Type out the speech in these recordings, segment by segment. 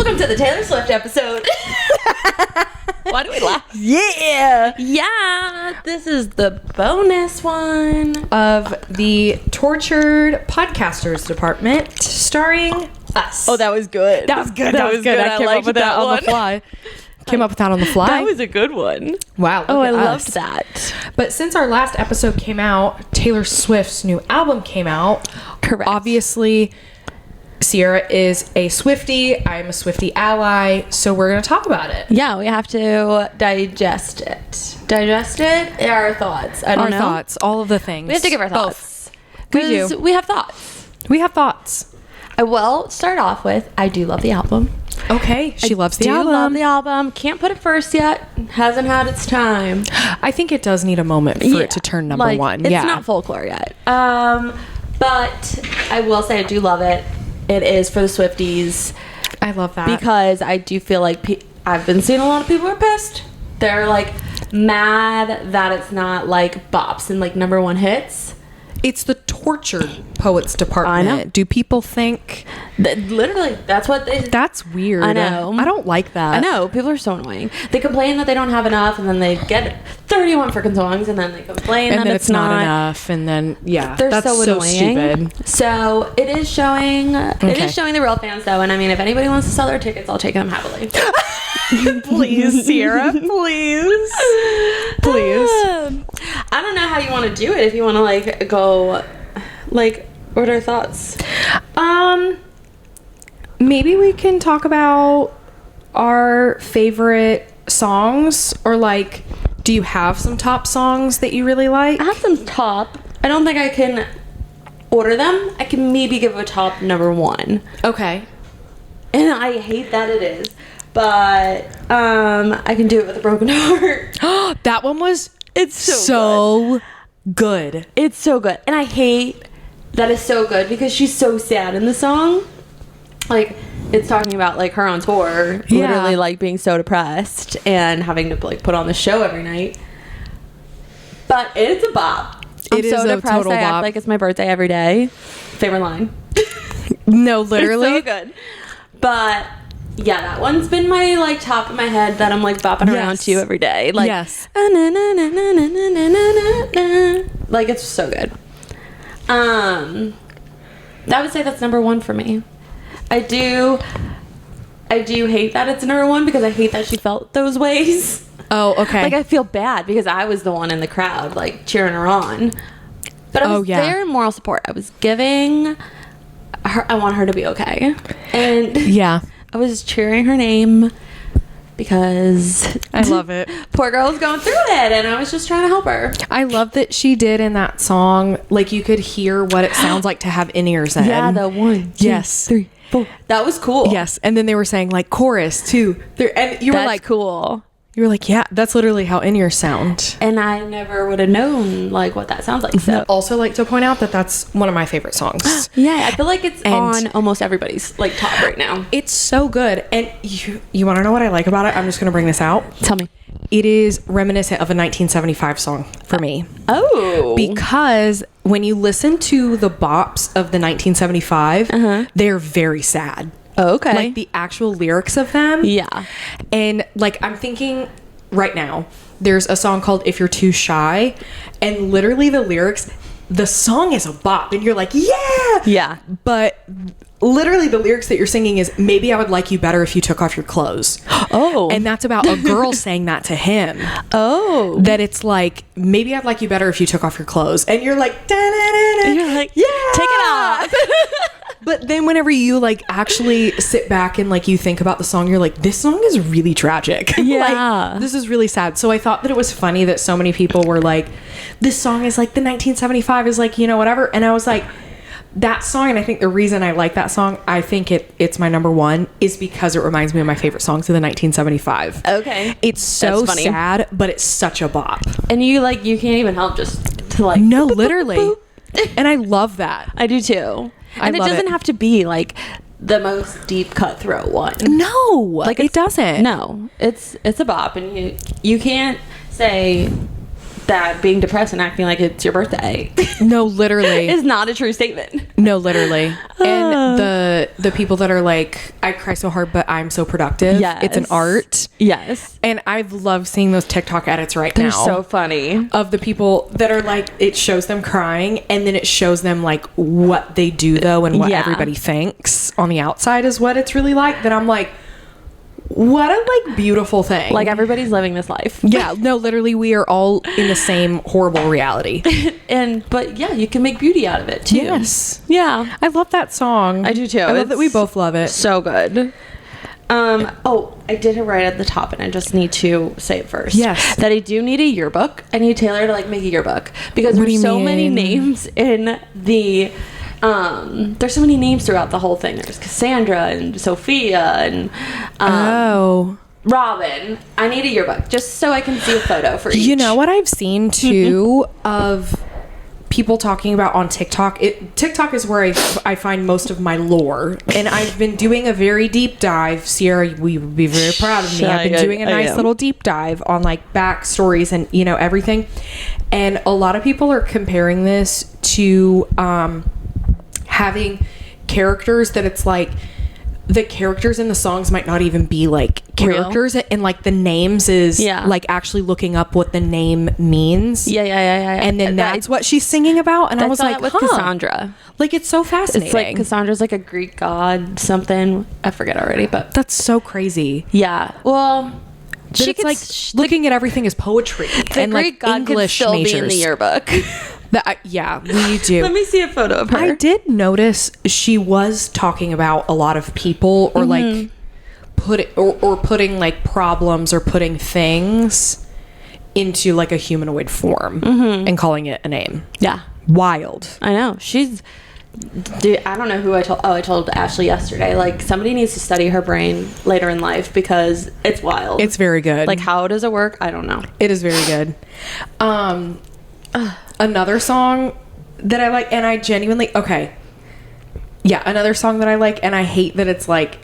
Welcome to the Taylor Swift episode. Why do we laugh? Yeah. Yeah, this is the bonus one Of the Tortured Podcasters Department, starring us. Oh, that was good. That was good. That was good. I came up with that on the fly. Came up with that on the fly. That was a good one. Wow. Oh, I look at loved us. that. But since our last episode came out, Taylor Swift's new album came out. Correct. Obviously, Sierra is a Swiftie. I'm a Swiftie ally. So we're going to talk about it. Yeah, we have to digest it. Digest it? Our thoughts. I don't know. Our thoughts. All of the things. We have to give our thoughts. We do. 'Cause we have thoughts. We have thoughts. I will start off with, I do love the album. Okay. She loves the album. Love the album. Can't put it first yet. Hasn't had its time. I think it does need a moment for it to turn number one. It's not folklore yet. But I will say I do love it. It is for the Swifties. I love that. Because I do feel like I've been seeing a lot of people are pissed. They're like mad that it's not like bops and like number one hits. It's the Tortured Poets Department. I know. Do people think Literally, that's what they... that's weird? I know. I don't like that. I know. People are so annoying. They complain that they don't have enough, and then they get 31 freaking songs, and then they complain And that then it's not enough, and then They're that's so annoying. stupid. So it is showing. It Okay. is showing the real fans, though. And I mean, if anybody wants to sell their tickets, I'll take them happily. Please, Sierra, please. I don't know how you want to do it. If you want to like go, like, what are thoughts? Maybe we can talk about our favorite songs, or like, do you have some top songs that you really like? I have some top. I don't think I can order them. I can maybe give a top number one. Okay. And I hate that it is, but I can do it with a broken heart. That one was It's so good. It's so good. And I hate that it's so good because she's so sad in the song. Like, it's talking about like her on tour, Yeah. literally like being so depressed and having to like put on the show every night. But it's a bop. It is so a depressed. total I act bop. like it's my birthday every day. Favorite line. No, literally. It's so good. But yeah, that one's been my like top of my head that I'm like bopping around Yes. to every day. Like, Yes. like it's so good. I would say that's number one for me. I do hate that it's number one because I hate that she felt those ways. Oh, okay. Like, I feel bad because I was the one in the crowd like cheering her on. But I was there in moral support. I was giving her, I want her to be okay. And yeah. I was cheering her name because I love it. poor girl was going through it, and I was just trying to help her. I love that she did in that song, like you could hear what it sounds like to have in-ears in. Yeah, the 1, 2, Yes. 3, 4. That was cool. Yes, and then they were saying like chorus 2, 3, and you were That's like, cool. you were like, yeah, that's literally how in-ears sound. And I never would have known like what that sounds like. So I'd also like to point out that that's one of my favorite songs. yeah, I feel like it's And- on almost everybody's like top right now. It's so good, and you want to know what I like about it? I'm just gonna bring this out. Tell me. It is reminiscent of a 1975 song for me. Oh, Because when you listen to the bops of the 1975, they're very sad. okay. Like the actual lyrics of them. Yeah. And like I'm thinking right now, there's a song called If You're Too Shy, and literally the lyrics, the song is a bop, and you're like, yeah! Yeah. But literally the lyrics that you're singing is, maybe I would like you better if you took off your clothes. Oh. And that's about a girl saying that to him. Oh. That it's like, maybe I'd like you better if you took off your clothes. And you're like, da-da-da-da. And you're like, yeah, take it off. But then whenever you like actually sit back and like you think about the song, you're like, this song is really tragic. Yeah. Like, this is really sad. So I thought that it was funny that so many people were like, this song is like the 1975 is like, you know, whatever. And I was like, that song, and I think the reason I like that song, I think it's my number one, is because it reminds me of my favorite songs of the 1975. Okay. It's so That's funny. sad, but it's such a bop. And you like, you can't even help just to like, No, boop, boop, literally. boop, boop. And I love that. I do too. And it love doesn't it. have to be like the most deep cutthroat one. No, it it's- doesn't. No, it's a bop, and you can't say that being depressed and acting like it's your birthday No, literally. is not a true statement. No, literally. And the people that are like, I cry so hard, but I'm so productive. Yes. It's an art. Yes. And I've loved seeing those TikTok edits now. They're so funny. Of the people that are like, it shows them crying and then it shows them like what they do though and what everybody thinks on the outside is what it's really like. That I'm like, what a like beautiful thing. Like everybody's living this life. Yeah, no, literally we are all in the same horrible reality. But yeah, you can make beauty out of it too. Yes. Yeah. I love that song. I do too. I love that we both love it. So good. I did it right at the top and I just need to say it first. Yes. That I do need a yearbook. I need Taylor to like make a yearbook because What do there's you so many mean? names in the there's so many names throughout the whole thing. There's Cassandra and Sophia and Robin. I need a yearbook just so I can see a photo for each. You know what I've seen too of people talking about on TikTok? TikTok is where I find most of my lore. And I've been doing a very deep dive. Sierra, we would be very proud of me. I've been doing a nice little deep dive on like backstories and, you know, everything. And a lot of people are comparing this to having characters that it's like the characters in the songs might not even be like characters and like the names is like actually looking up what the name means. Yeah. And then that's what she's singing about. And I was like, with Cassandra. Like, it's so fascinating. It's like Cassandra's like a Greek god, something. I forget already, but that's so crazy. Yeah. Well, it's like looking at everything as poetry and Greek like god English could still majors. be in the yearbook. Yeah, we do. Let me see a photo of her. I did notice she was talking about a lot of people or like putting like problems or putting things into like a humanoid form and calling it a name. Yeah. Wild. I know. Dude, I don't know who I told. Oh, I told Ashley yesterday. Like, somebody needs to study her brain later in life because it's wild. It's very good. Like, how does it work? I don't know. It is very good. Another song that I like, and I genuinely another song that I like, and I hate that it's like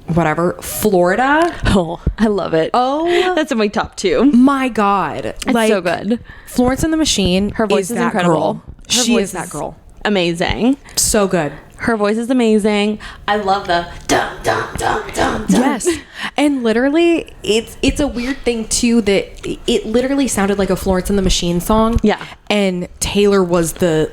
whatever, Florida. Oh, I love it. Oh, that's in my top 2. My God, it's like, so good. Florence and the Machine. Her voice is incredible. She is that girl. Amazing. So good. Her voice is amazing. I love the dum dum dum dum dum. Yes. And literally it's a weird thing too that it literally sounded like a Florence and the Machine song. Yeah. And Taylor was the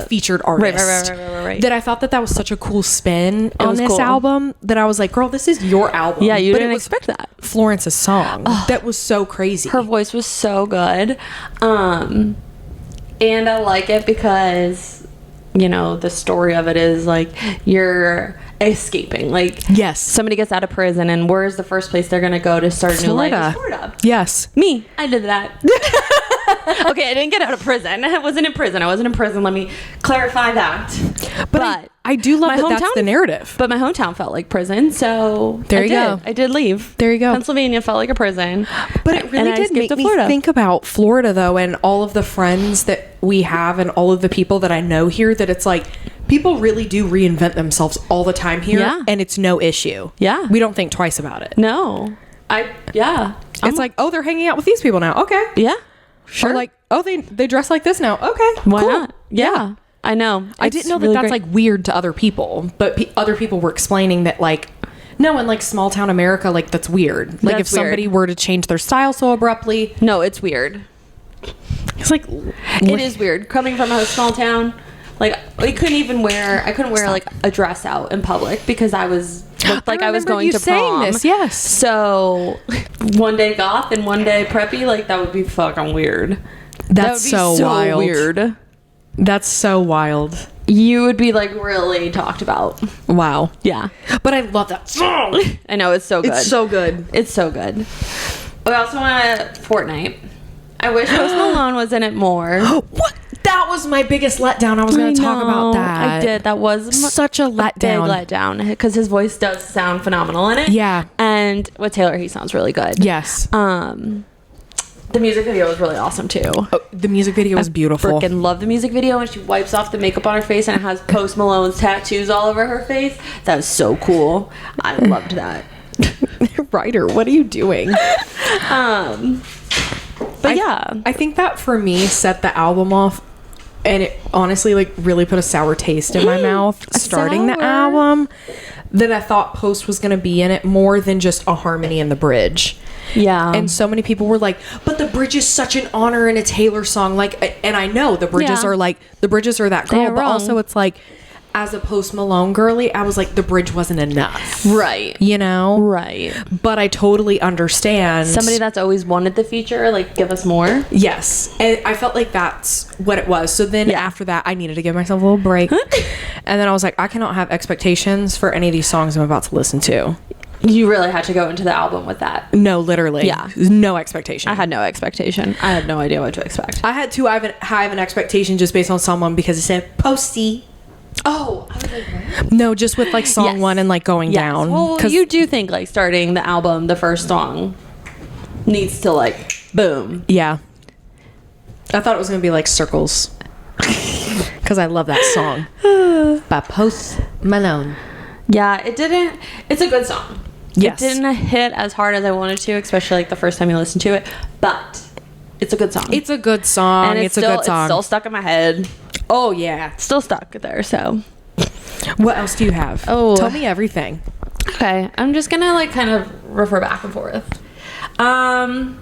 featured artist. Right. That I thought that was such a cool spin on this album that I was like, girl, this is your album. Yeah, you didn't expect that. Florence's song. That was so crazy. Her voice was so good. And I like it because, you know, the story of it is like you're escaping. Like, yes, somebody gets out of prison and where's the first place they're going to go to start a new life? Florida. Yes. Me. I did that. Okay, I didn't get out of prison. I wasn't in prison. Let me clarify that. But I do love that that's the narrative. But my hometown felt like prison, so there you go. I did leave. There you go. Pennsylvania felt like a prison. But it really did make me think about Florida, though, and all of the friends that we have and all of the people that I know here, that it's like people really do reinvent themselves all the time here, and it's no issue. Yeah. We don't think twice about it. No. It's like, oh, they're hanging out with these people now. Okay. Yeah. Sure. Or like, oh, they dress like this now. Okay. Why cool. not? Yeah. I know. I didn't know that that's like weird to other people, but other people were explaining that like, no, in like small town America, like that's weird. Like if somebody were to change their style so abruptly. No, it's weird. It's like, it is weird coming from a small town. Like I couldn't wear like a dress out in public because I looked like I was going to prom. This, yes. So one day goth and one day preppy, like that would be fucking weird. That's so wild. Weird. That's so wild. You would be like really talked about. Wow. Yeah. But I love that song. I know, it's so good. It's so good. It's so good. We also want Fortnite. I wish Post Malone was in it more. What? That was my biggest letdown. I was going to talk about that. I did. That was such a letdown. Big letdown because his voice does sound phenomenal in it. Yeah. And with Taylor, he sounds really good. Yes. The music video was really awesome too. Oh, the music video was beautiful. I freaking love the music video when she wipes off the makeup on her face and it has Post Malone's tattoos all over her face. That was so cool. I loved that. Ryder, what are you doing? But yeah. I think that for me set the album off, and it honestly like really put a sour taste in my mouth starting the album, that I thought Post was going to be in it more than just a harmony in the bridge. Yeah. And so many people were like, but the bridge is such an honor in a Taylor song. Like, and I know the bridges are like, the bridges are that girl, but also it's like, as a Post Malone girly, I was like, the bridge wasn't enough. Right. You know? Right. But I totally understand. Somebody that's always wanted the feature, like, give us more. Yes. And I felt like that's what it was. So then after that, I needed to give myself a little break. And then I was like, I cannot have expectations for any of these songs I'm about to listen to. You really had to go into the album with that. No, literally. Yeah. No expectation. I had no expectation. I had no idea what to expect. I had too high of an expectation just based on someone because it said Posty. Oh, I was like, what? No, just with like song one and like going down. Well, you do think like starting the album, the first song needs to like boom. Yeah. I thought it was going to be like Circles. Because I love that song. By Post Malone. Yeah, it didn't. It's a good song. Yes. It didn't hit as hard as I wanted to, especially like the first time you listen to it. But it's a good song. It's a good song. And it's a good song. It's still stuck in my head. Oh, yeah. Still stuck there, so. What else do you have? Oh. Tell me everything. Okay. I'm just going to like kind of refer back and forth. The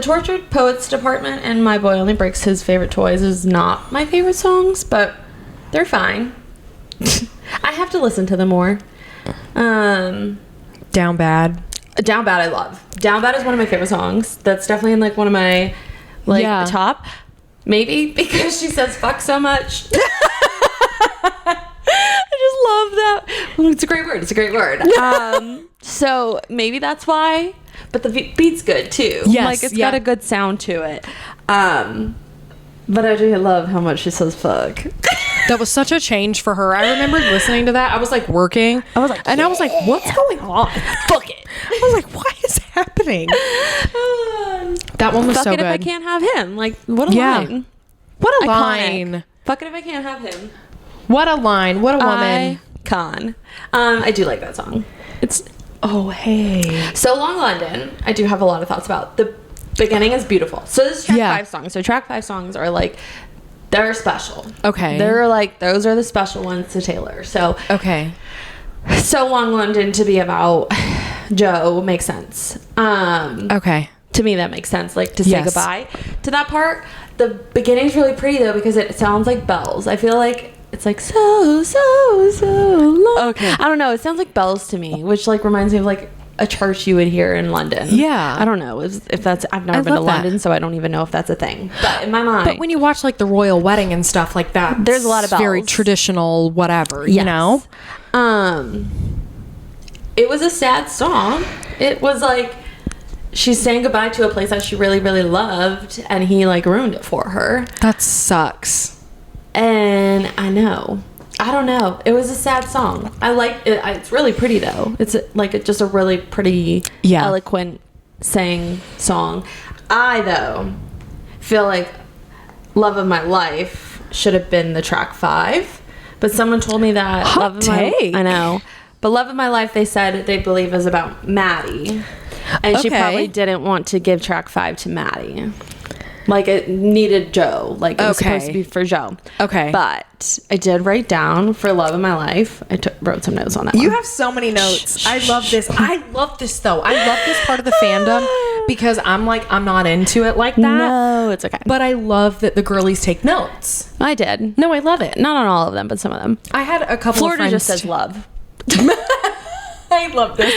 Tortured Poets Department and My Boy Only Breaks His Favorite Toys is not my favorite songs, but they're fine. I have to listen to them more. Down Bad. Down Bad I love. Down Bad is one of my favorite songs. That's definitely in like one of my like top. Maybe because she says fuck so much. I just love that. It's a great word. It's a great word. So maybe that's why. But the beat's good too. Yes, like it's got a good sound to it. But I do love how much she says fuck. That was such a change for her. I remember listening to that. I was like working. I was like, what's going on? Fuck it. I was like, what is happening? That one was fuck so it good. if I can't have him. Like, what a line. What a Iconic. line. Fuck it if I can't have him. What a line. What a woman. Icon. I do like that song. It's Oh, hey. So Long London, I do have a lot of thoughts about. The beginning is beautiful. So this is track 5 songs. So track 5 songs are like, they're special. Okay. They're like, those are the special ones to Taylor. So okay. So Long London to be about Joe makes sense. Okay. To me, that makes sense. Like to say goodbye to that part. The beginning's really pretty though because it sounds like bells. I feel like it's like so long. Okay. I don't know. It sounds like bells to me, which like reminds me of like a church you would hear in London. Yeah. I don't know if that's. I've never been to London, so I don't even know if that's a thing. But in my mind, but when you watch like the royal wedding and stuff like that, there's a lot of bells. Very traditional, whatever. You know. It was a sad song. It was like she's saying goodbye to a place that she really, really loved, and he like ruined it for her. That sucks. And I know. I don't know. It was a sad song. I like it. It's really pretty though. It's like just a really pretty, eloquent saying song. I though feel like "Love of My Life" should have been the track 5, but someone told me that Hot take. I know, but "Love of My Life" they said they believe is about Maddie, and she probably didn't want to give track 5 to Maddie. Like it needed Joe. Like it was supposed to be for Joe. Okay. But I did write down for "Love of My Life." I wrote some notes on that. You have so many notes. I love this. I love this though. I love this part of the fandom because I'm not into it like that. No, it's okay. But I love that the girlies take notes. I did. No, I love it. Not on all of them, but some of them. I had a couple Florida of friends. just says love. I love this.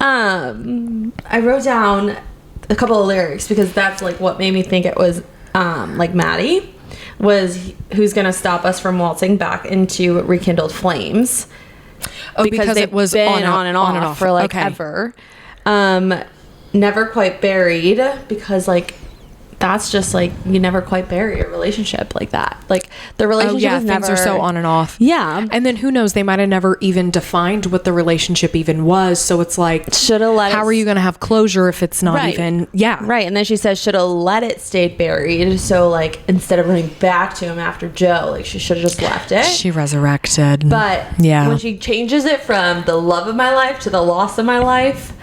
I wrote down a couple of lyrics because that's like what made me think it was like Maddie was who's gonna stop us from waltzing back into rekindled flames. Oh, because it was been on and off for like ever. Never quite buried because like that's just like you never quite bury a relationship like that. Like the relationship is things never are so on and off. Yeah. And then who knows, they might have never even defined what the relationship even was. So it's like, how are you going to have closure if it's not even right. And then she says should have let it stay buried. So like instead of running back to him after Joe, like she should have just left it. She resurrected. But when she changes it from the love of my life to the loss of my life,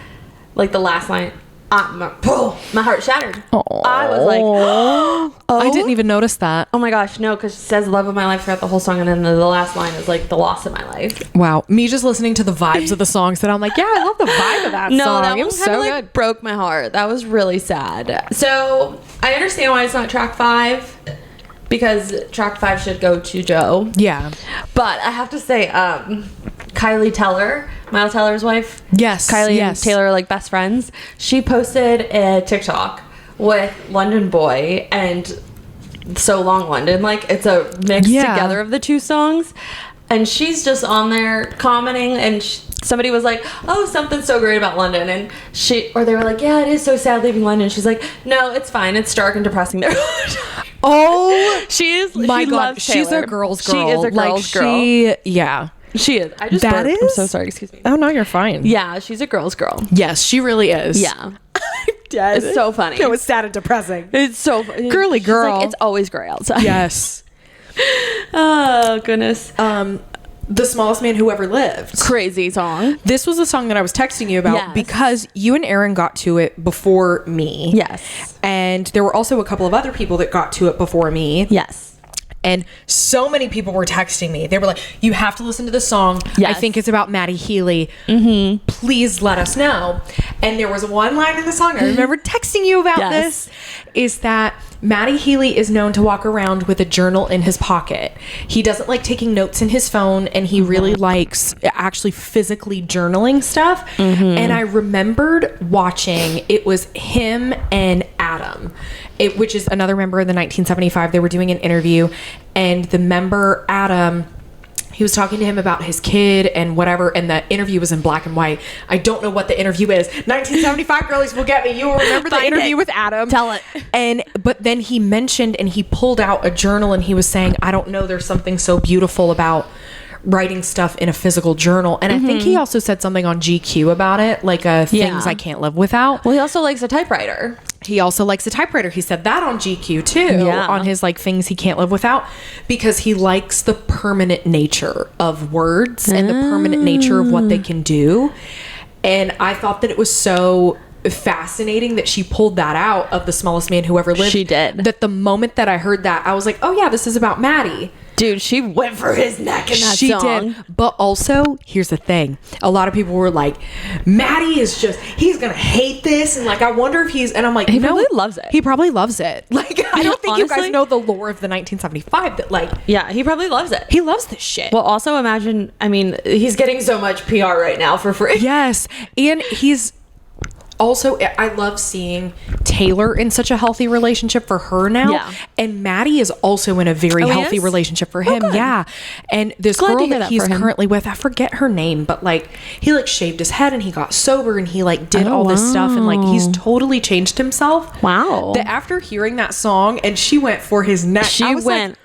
like the last line, my heart shattered. Aww. I was like, oh. I didn't even notice that. Oh my gosh, no, because she says love of my life throughout the whole song, and then the last line is like the loss of my life. Wow. Me just listening to the vibes of the songs that I'm like, yeah, I love the vibe of that No, song. that It one was kind so of like good. broke my heart. That was really sad. So I understand why it's not track 5, because track 5 should go to Joe. Yeah. But I have to say, Kylie Teller, Miles Teller's wife. Yes. Kylie yes. and Taylor are like best friends. She posted a TikTok with London Boy and So Long London. Like, it's a mix together of the two songs. And she's just on there commenting, and somebody was like, oh, something's so great about London. And they were like, yeah, it is so sad leaving London. She's like, no, it's fine. It's dark and depressing there. Oh, she my God. loves Taylor. She's a girl's girl. She is a girl's girl. Yeah. She is. I just That burped. I'm is? so sorry. Excuse me. Oh, no, you're fine. Yeah, she's a girl's girl. Yes, she really is. Yeah. Dead. It's so funny. It was sad and depressing. It's so funny. Girly She's girl. like, it's always gray outside. Yes. Oh, goodness. The Smallest Man Who Ever Lived. Crazy song. This was the song that I was texting you about Yes. because you and Aaron got to it before me. Yes. And there were also a couple of other people that got to it before me. Yes. And so many people were texting me. They were like, you have to listen to the song. Yes. I think it's about Maddie Healy. Mm-hmm. Please let us know. And there was one line in the song, I remember texting you about Yes. this, is that Maddie Healy is known to walk around with a journal in his pocket. He doesn't like taking notes in his phone, and he really likes actually physically journaling stuff. Mm-hmm. And I remembered watching, it was him and Adam, which is another member of the 1975. They were doing an interview, and the member Adam, he was talking to him about his kid and whatever, and the interview was in black and white. I don't know what the interview is. 1975 girlies will get me. You will remember the interview with Adam. Tell it. But then he mentioned, and he pulled out a journal, and he was saying, I don't know, there's something so beautiful about writing stuff in a physical journal. And I think he also said something on GQ about it, like things I can't live without. Well, he also likes a typewriter. He also likes a typewriter. He said that on GQ too, on his like things he can't live without, because he likes the permanent nature of words and the permanent nature of what they can do. And I thought that it was so fascinating that she pulled that out of The Smallest Man Who Ever Lived. She did. That the moment that I heard that, I was like, oh yeah, this is about Maddie. Dude, she went for his neck in that song. Did. But also, here's the thing. A lot of people were like, Maddie is just, he's going to hate this. And like, I wonder if and I'm like, He probably loves it. He probably loves it. Like, I don't think you Honestly, guys know the lore of the 1975 that like, yeah, he probably loves it. he loves this shit. Well, also imagine, I mean, he's getting so much PR right now for free. Yes. And he's also, I love seeing Taylor in such a healthy relationship for her now. Yeah. And Maddie is also in a very healthy relationship for him. good. Yeah. And this Glad to girl hear that that he's for him. currently with, I forget her name, but like he like shaved his head and he got sober and he like did all this stuff, and like he's totally changed himself. Wow. That after hearing that song, and she went for his neck. She I was went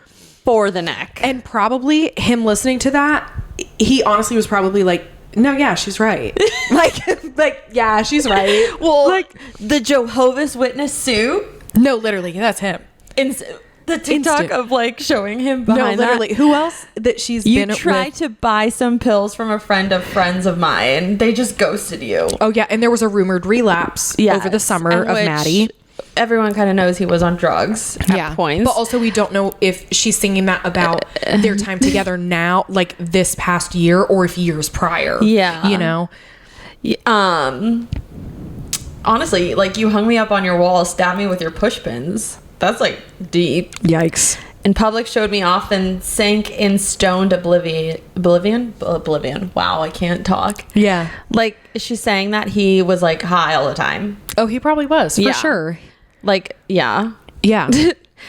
for the neck. and probably him listening to that, he honestly was probably like, no, yeah, she's right. like, yeah, she's right. Well, like the Jehovah's Witness suit. No, literally, that's him. The TikTok Instant. of like showing him No, behind literally. that. Who else that she's You been tried with? to buy some pills from a friend of friends of mine. They just ghosted you. Oh yeah, and there was a rumored relapse over the summer And of which Maddie. Everyone kind of knows he was on drugs at points. But also we don't know if she's singing that about their time together now, like this past year, or if years prior. Yeah. You know? Honestly, like you hung me up on your wall, stabbed me with your push pins. That's like deep. Yikes. In public, showed me off, then sank in stoned oblivion. Oblivion. Wow, I can't talk. Yeah. Like, she's saying that he was like high all the time. Oh, he probably was, for sure. Like, yeah. Yeah.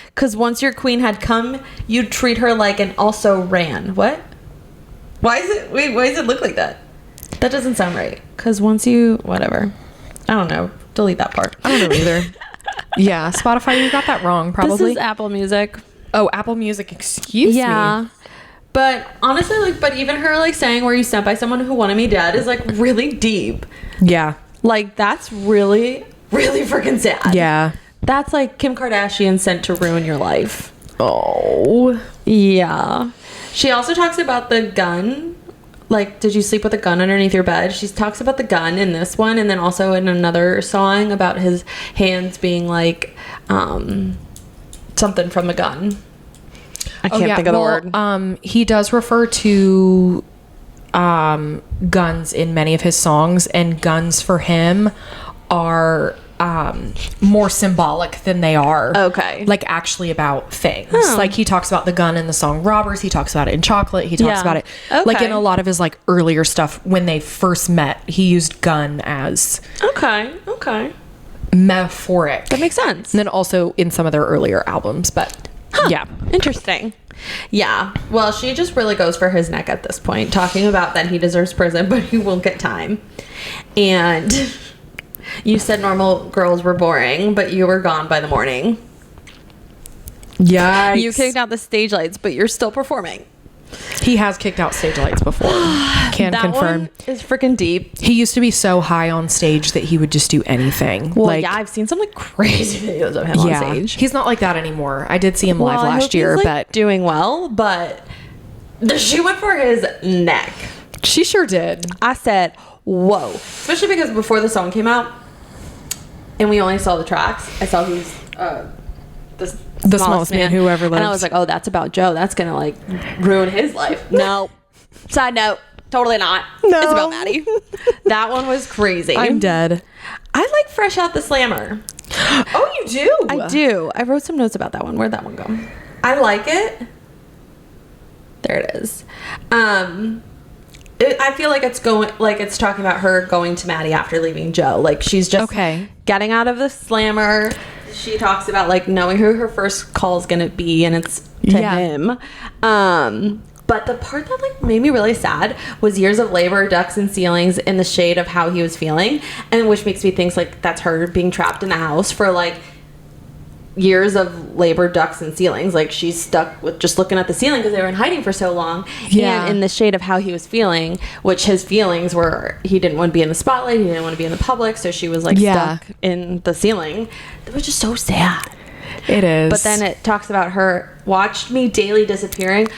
Because once your queen had come, you'd treat her like an also ran. What? Why does it look like that? That doesn't sound right. Because once you, whatever. I don't know. Delete that part. I don't know either. Yeah, Spotify, you got that wrong, probably. This is Apple Music. Oh, Apple Music, excuse me. Yeah. But honestly, like, but even her like saying "Were you sent by someone who wanted me dead" is like really deep. Yeah. Like that's really, really freaking sad. Yeah. That's like Kim Kardashian sent to ruin your life. Oh. Yeah. She also talks about the gun like, did you sleep with a gun underneath your bed? She talks about the gun in this one, and then also in another song about his hands being like something from a gun. I can't think of the word. He does refer to guns in many of his songs, and guns for him are more symbolic than they are like actually about things. Like he talks about the gun in the song Robbers, he talks about it in Chocolate, he talks about it like in a lot of his like earlier stuff. When they first met, he used gun as metaphoric. That makes sense. And then also in some of their earlier albums, but yeah, interesting. Yeah, well, she just really goes for his neck at this point, talking about that he deserves prison but he won't get time. And you said normal girls were boring, but you were gone by the morning. Yeah, you kicked out the stage lights, but you're still performing. He has kicked out stage lights before. Can that confirm. One is freaking deep. He used to be so high on stage that he would just do anything. Well, like, yeah, I've seen some like crazy videos of him on stage. He's not like that anymore. I did see him live last year, he's, but doing well. But she went for his neck. She sure did. I said, "Whoa!" Especially because before the song came out, and we only saw the tracks. I saw who's the smallest man who ever lived. And I was like, oh, that's about Joe. That's going to like ruin his life. No. Side note, totally not. No. It's about Maddie. That one was crazy. I'm dead. I like Fresh Out the Slammer. Oh, you do? I do. I wrote some notes about that one. Where'd that one go? I like it. There it is. I feel like it's talking about her going to Maddie after leaving Joe. Like she's just getting out of the slammer. She talks about like knowing who her first call is gonna be, and it's to him. But the part that like made me really sad was years of labor, ducks and ceilings in the shade of how he was feeling, and which makes me think like that's her being trapped in the house for like years of labor, ducks and ceilings. Like she's stuck with just looking at the ceiling because they were in hiding for so long. And in the shade of how he was feeling, which his feelings were he didn't want to be in the spotlight, he didn't want to be in the public, so she was like stuck in the ceiling. It was just so sad. It is. But then it talks about her watched me daily disappearing,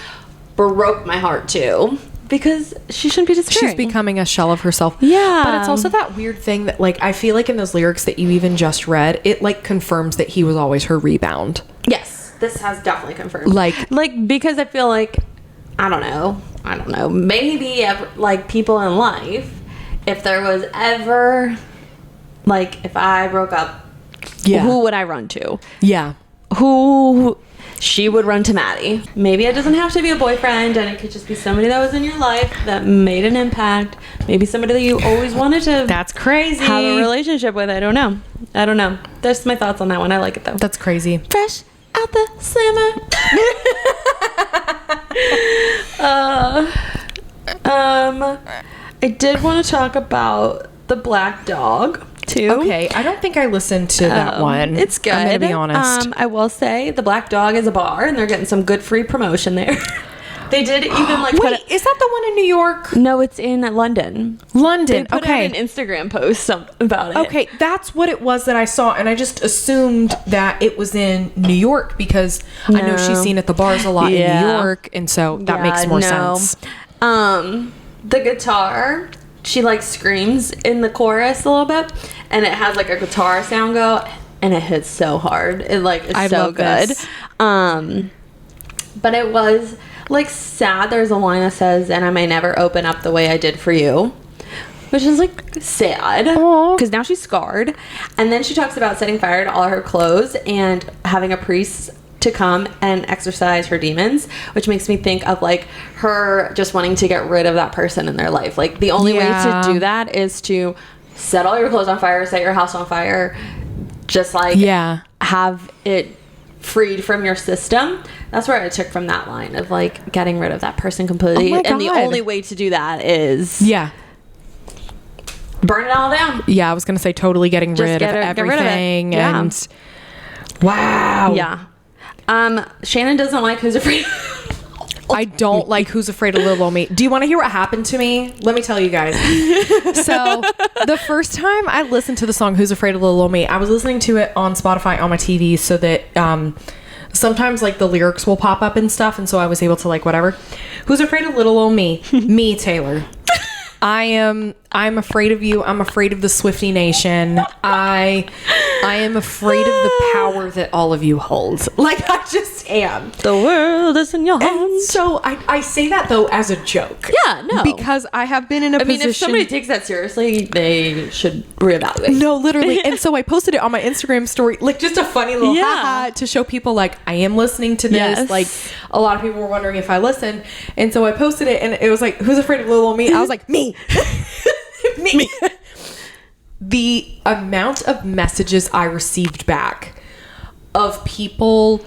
broke my heart too. Because she shouldn't be disappearing. She's becoming a shell of herself. Yeah. But it's also that weird thing that, like, I feel like in those lyrics that you even just read, it, like, confirms that he was always her rebound. Yes. This has definitely confirmed. Like, because I feel like, I don't know. Maybe, like, people in life, if there was ever, like, if I broke up, who would I run to? Yeah. She would run to Maddie. Maybe it doesn't have to be a boyfriend, and it could just be somebody that was in your life that made an impact. Maybe somebody that you always wanted to that's crazy have a relationship with. I don't know. That's my thoughts on that one. I like it though. That's crazy. Fresh out the slammer. I did want to talk about the black dog too. Okay, I don't think I listened to that one. It's good. I'm gonna be honest. I will say the Black Dog is a bar, and they're getting some good free promotion there. They did even like. Wait, is that the one in New York? No, it's in London. London. They put out an Instagram post about it. Okay, that's what it was that I saw, and I just assumed that it was in New York because I know she's seen at the bars a lot in New York, and so that makes more sense. The guitar. She like screams in the chorus a little bit, and it has like a guitar sound go, and it hits so hard. It like is so good. But it was like sad. There's a line that says, "And I may never open up the way I did for you," which is like sad because now she's scarred. And then she talks about setting fire to all her clothes and having a priest to come and exorcise her demons, which makes me think of like her just wanting to get rid of that person in their life. Like the only way to do that is to set all your clothes on fire, set your house on fire, just like have it freed from your system. That's where I took from that line of like getting rid of that person completely. And the only way to do that is burn it all down. Yeah, I was gonna say totally getting rid of everything. And wow. Yeah. Shannon doesn't like Who's Afraid. I don't like Who's Afraid of Little Old Me. Do you want to hear what happened to me? Let me tell you guys. So the first time I listened to the song Who's Afraid of Little Old Me, I was listening to it on Spotify on my TV so that sometimes like the lyrics will pop up and stuff, and so I was able to like whatever. Who's afraid of little old me? Me, Taylor. I'm afraid of you. I'm afraid of the Swiftie Nation. I am afraid of the power that all of you hold. Like, I just am. The world is in your hands. And so I say that though as a joke. Yeah, no. Because I have been in a position. I mean, if somebody takes that seriously, they should reevaluate. No, literally. And so I posted it on my Instagram story, like just a funny little haha to show people like I am listening to this. Yes. Like a lot of people were wondering if I listened. And so I posted it and it was like, who's afraid of little old me? I was like, me. me. The amount of messages I received back of people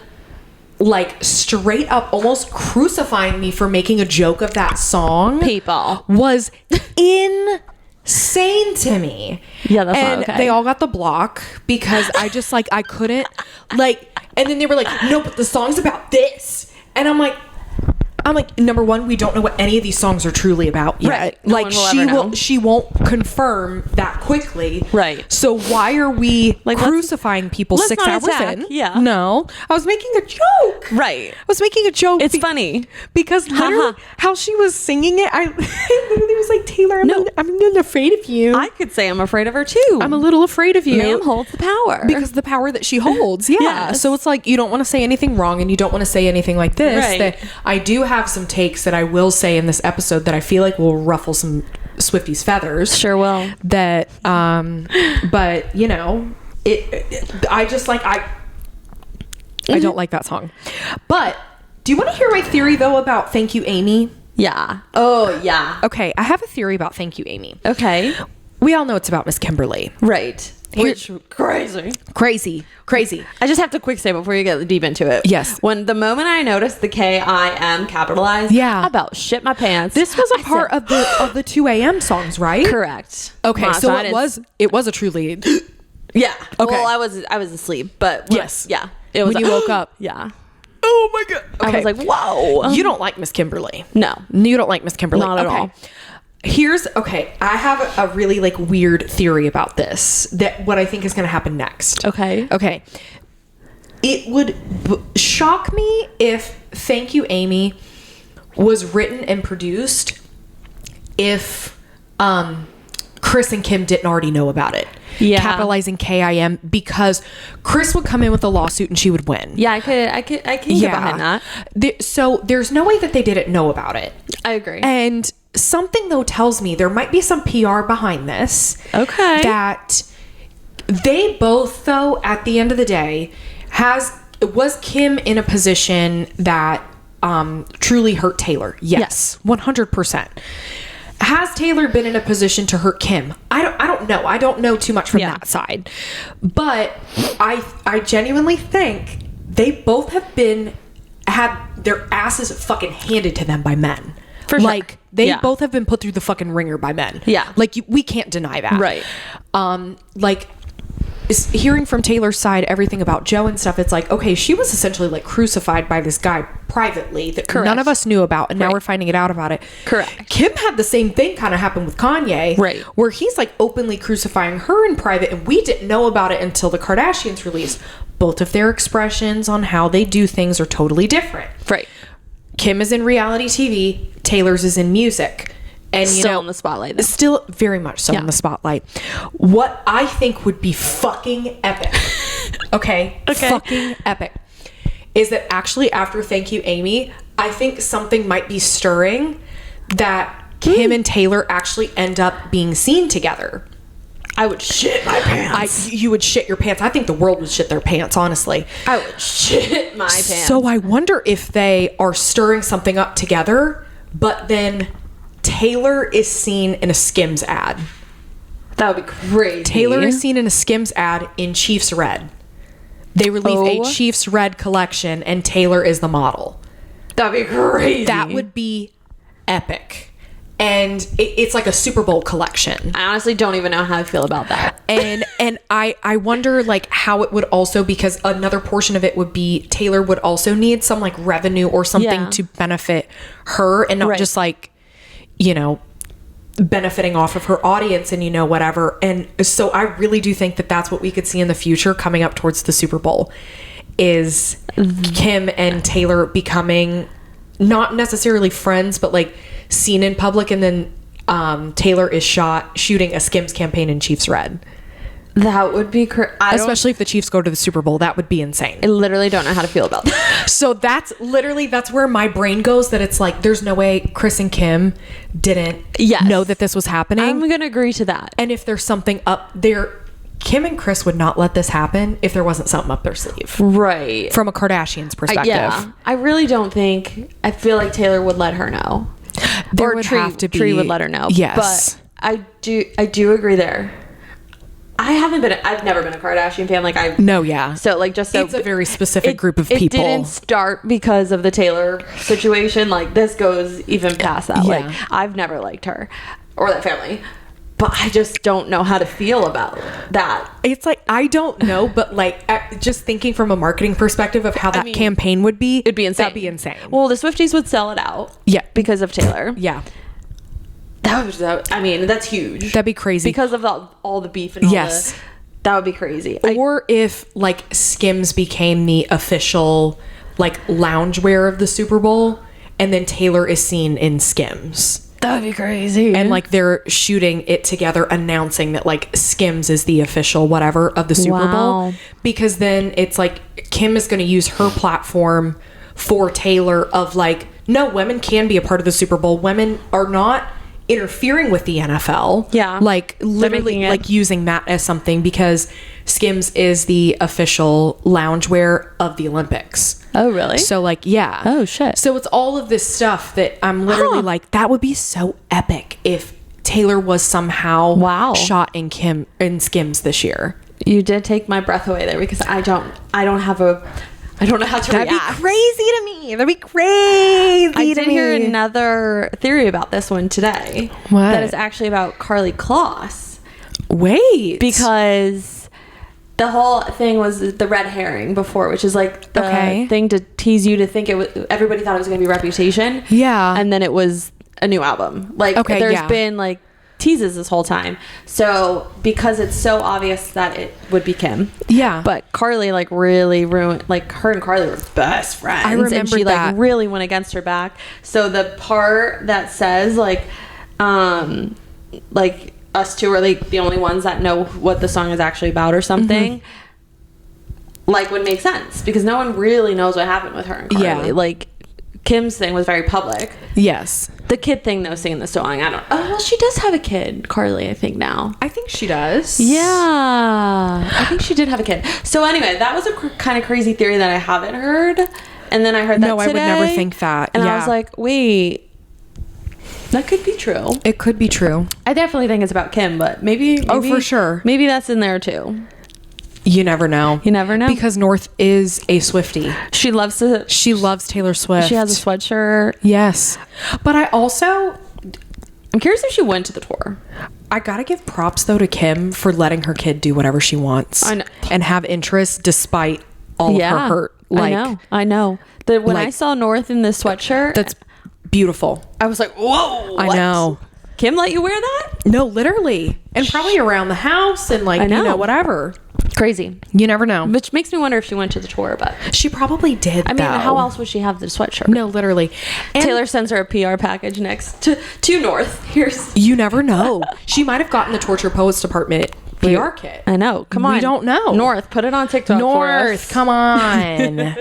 like straight up almost crucifying me for making a joke of that song People was insane to me. Yeah, that's and not okay. They all got the block because I just like I couldn't like, and then they were like, no, but the song's about this, and I'm like, number one, we don't know what any of these songs are truly about yet. Right. No like she won't confirm that quickly. Right. So why are we like crucifying people let's 6 not hours attack. in? Yeah. No, I was making a joke. Right. I was making a joke. It's funny because literally how she was singing it, I literally was like, Taylor, I'm a little afraid of you. I could say I'm afraid of her too. I'm a little afraid of you. Ma'am holds the power. Because the power that she holds. Yeah. Yes. So it's like you don't want to say anything wrong and you don't want to say anything like this. Right. That I do have some takes that I will say in this episode that I feel like will ruffle some Swifties' feathers. Sure will. That but you know, I just like I don't like that song. But do you want to hear my theory though about Thank You, Amy? Yeah. Oh, yeah. Okay, I have a theory about Thank You, Amy. Okay. We all know it's about Miss Kimberly. Right. Which crazy. I just have to quick say before you get deep into it. Yes. When the moment I noticed the KIM capitalized, yeah, I about shit my pants. This was a part of the 2 a.m. songs, right? Correct. Okay, so it was a true lead. Yeah. Okay. Well, I was asleep, but yes, yeah. It was when you woke up. Yeah. Oh my god. Okay. I was like, whoa. You don't like Miss Kimberly. No. You don't like Miss Kimberly. Not at all. I have a really like weird theory about this, that what I think is going to happen next. Okay. It would shock me if Thank You, Amy was written and produced if Chris and Kim didn't already know about it. Yeah. Capitalizing KIM, because Chris would come in with a lawsuit and she would win. Yeah, I can get behind that. So there's no way that they didn't know about it. I agree. And something though tells me there might be some PR behind this. Okay. That they both though at the end of the day was Kim in a position that truly hurt Taylor? Yes. 100%. Has Taylor been in a position to hurt Kim? I don't know. I don't know too much from that side. But I genuinely think they both have had their asses fucking handed to them by men. For sure. Like they both have been put through the fucking ringer by men. Yeah. Like we can't deny that. Right. Like hearing from Taylor's side everything about Joe and stuff, it's like, okay, she was essentially like crucified by this guy privately that none of us knew about, and now we're finding it out about it. Correct. Kim had the same thing kind of happen with Kanye, right, where he's like openly crucifying her in private, and we didn't know about it until the Kardashians released. Both of their expressions on how they do things are totally different. Right. Kim is in reality TV, Taylor's is in music. And still in the spotlight though. Still very much so in the spotlight. What I think would be fucking epic, okay, fucking epic, is that actually after Thank You, Amy, I think something might be stirring that Kim and Taylor actually end up being seen together. I would shit my pants. You would shit your pants. I think the world would shit their pants, honestly. I would shit my pants. So I wonder if they are stirring something up together, but then Taylor is seen in a Skims ad. That would be crazy. Taylor is seen in a Skims ad in Chiefs Red. They release a Chiefs Red collection and Taylor is the model. That'd be crazy. That would be epic. And it's like a Super Bowl collection. I honestly don't even know how I feel about that. And I wonder like how it would also, because another portion of it would be Taylor would also need some like revenue or something to benefit her, and not just like, you know, benefiting off of her audience and, you know, whatever. And so I really do think that that's what we could see in the future coming up towards the Super Bowl, is Kim and Taylor becoming not necessarily friends, but like seen in public, and then Taylor is shooting a Skims campaign in Chiefs red. That would be Especially if the Chiefs go to the Super Bowl. That would be insane. I literally don't know how to feel about that. So that's where my brain goes, that it's like, there's no way Chris and Kim didn't know that this was happening. I'm going to agree to that. And if there's something up there, Kim and Chris would not let this happen if there wasn't something up their sleeve. Right. From a Kardashian's perspective. I really don't think, I feel like Taylor would let her know. There would have to be. Tree would let her know. Yes. But I do agree there. I've never been a Kardashian fan. Like So like just so it's a very specific group of people. It didn't start because of the Taylor situation. Like this goes even past that. Yeah. Like I've never liked her or that family, but I just don't know how to feel about that. It's like, I don't know, but like just thinking from a marketing perspective of how that campaign would be, it'd be insane. That'd be insane. Well, the Swifties would sell it out. Yeah. Because of Taylor. Yeah. That's huge. That'd be crazy. Because of all the beef and all that would be crazy. Or if like Skims became the official like loungewear of the Super Bowl, and then Taylor is seen in Skims. That would be crazy. And like they're shooting it together, announcing that like Skims is the official whatever of the Super Bowl. Because then it's like Kim is going to use her platform for Taylor of like, no, women can be a part of the Super Bowl. Women are not interfering with the NFL. Yeah. Like literally like using that as something, because Skims is the official loungewear of the Olympics. Oh, really? So like, yeah. Oh, shit. So it's all of this stuff that I'm literally like, that would be so epic if Taylor was somehow shot in Skims this year. You did take my breath away there, because I don't know how to react. That'd be crazy to me. That'd be crazy I did hear another theory about this one today. What? That is actually about Karlie Kloss. Wait. Because the whole thing was the red herring before, which is like the thing to tease you to think it was, everybody thought it was going to be Reputation. Yeah. And then it was a new album. Like there's been like teases this whole time. So because it's so obvious that it would be Kim. Yeah. But Karlie like really ruined, like her and Karlie were best friends. I remember and she that. like really went against her back. So the part that says like us two are like the only ones that know what the song is actually about or something, like would make sense, because no one really knows what happened with her and Karlie. Yeah. Like Kim's thing was very public. Yes. The kid thing though, singing the song, I don't. Oh well, she does have a kid, Karlie. I think now. I think she does. Yeah, I think she did have a kid. So anyway, that was a kind of crazy theory that I haven't heard, and then I heard that today. I would never think that. And I was like, wait. That could be true. It could be true. I definitely think it's about Kim, but maybe for sure. Maybe that's in there too. You never know. You never know. Because North is a Swiftie. She loves Taylor Swift. She has a sweatshirt. Yes. But I'm curious if she went to the tour. I gotta give props though to Kim for letting her kid do whatever she wants. I know. And have interest despite all of her hurt. Like, I know. When I saw North in this sweatshirt, that's beautiful. I was like, whoa. I know. Kim let you wear that? No, literally. And probably around the house and like, whatever. Crazy. You never know. Which makes me wonder if she went to the tour, but she probably did. I mean, how else would she have the sweatshirt? No, literally. And Taylor sends her a PR package next to North. You never know. She might have gotten the Torture Poets Department PR kit. I know. Come on. We don't know. North, put it on TikTok for us. Come on.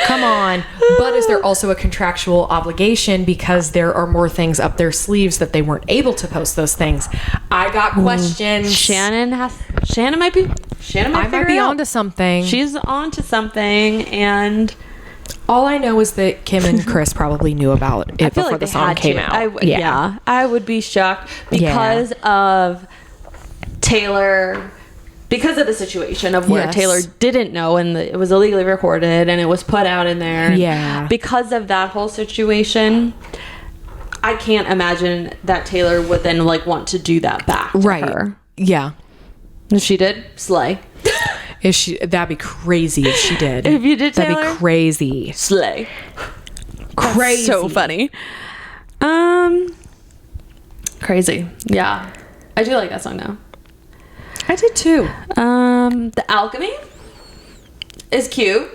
Come on. But is there also a contractual obligation because there are more things up their sleeves that they weren't able to post those things? I got questions. Shannon might be onto something. She's onto something, and all I know is that Kim and Chris probably knew about it before the song came out. I would be shocked because of Taylor. Because of the situation of where Taylor didn't know, and it was illegally recorded and it was put out in there. Yeah. Because of that whole situation, I can't imagine that Taylor would then like want to do that back to her. Yeah. If she did, slay. That'd be crazy if she did. If you did, Taylor, that'd be crazy. Slay. Crazy. That's so funny. Crazy. Yeah. I do like that song now. I did too. The Alchemy is cute.